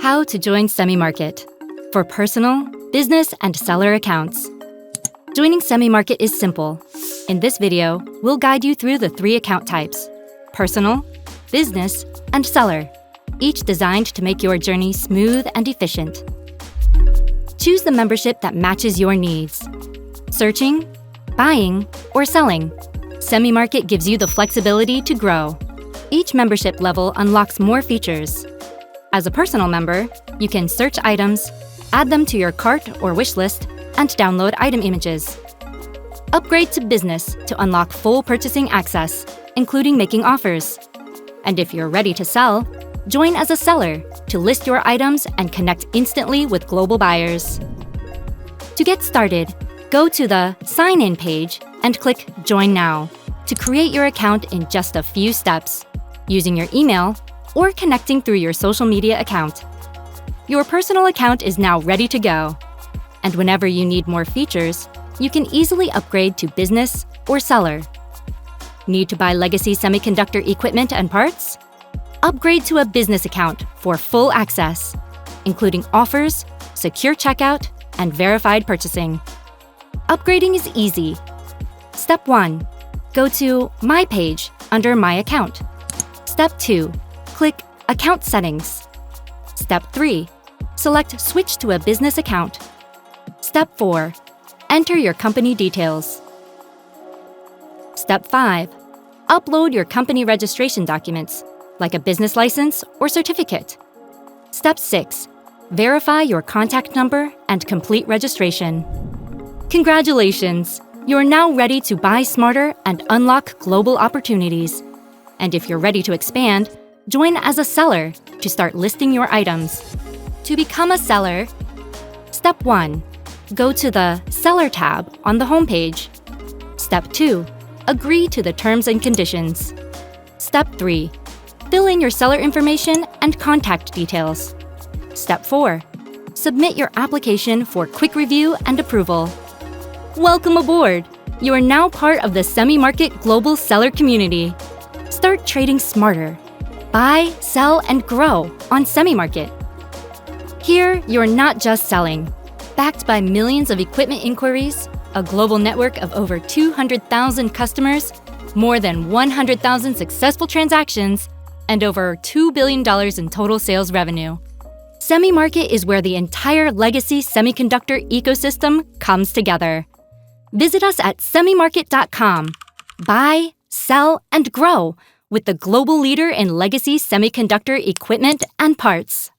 How to join SemiMarket for personal, business, and seller accounts. Joining SemiMarket is simple. In this video, we'll guide you through the 3 account types: personal, business, and seller, each designed to make your journey smooth and efficient. Choose the membership that matches your needs. Searching, buying, or selling, SemiMarket gives you the flexibility to grow. Each membership level unlocks more features. As a personal member, you can search items, add them to your cart or wish list, and download item images. Upgrade to business to unlock full purchasing access, including making offers. And if you're ready to sell, join as a seller to list your items and connect instantly with global buyers. To get started, go to the Sign In page and click Join Now to create your account in just a few steps, using your email or connecting through your social media account. Your personal account is now ready to go. And whenever you need more features, you can easily upgrade to business or seller. Need to buy legacy semiconductor equipment and parts? Upgrade to a business account for full access, including offers, secure checkout, and verified purchasing. Upgrading is easy. Step 1. Go to My page under My Account. Step 2. Click Account Settings. Step 3. Select Switch to a business account. Step 4. Enter your company details. Step 5. Upload your company registration documents, like a business license or certificate. Step 6. Verify your contact number and complete registration. Congratulations! You're now ready to buy smarter and unlock global opportunities. And if you're ready to expand, join as a seller to start listing your items. To become a seller, Step 1. Go to the Seller tab on the homepage. Step 2. Agree to the terms and conditions. Step 3. Fill in your seller information and contact details. Step 4. Submit your application for quick review and approval. Welcome aboard! You are now part of the SemiMarket Global Seller community. Start trading smarter. Buy, sell, and grow on SemiMarket. Here, you're not just selling. Backed by millions of equipment inquiries, a global network of over 200,000 customers, more than 100,000 successful transactions, and over $2 billion in total sales revenue. SemiMarket is where the entire legacy semiconductor ecosystem comes together. Visit us at semimarket.com. Buy, sell, and grow with the global leader in legacy semiconductor equipment and parts.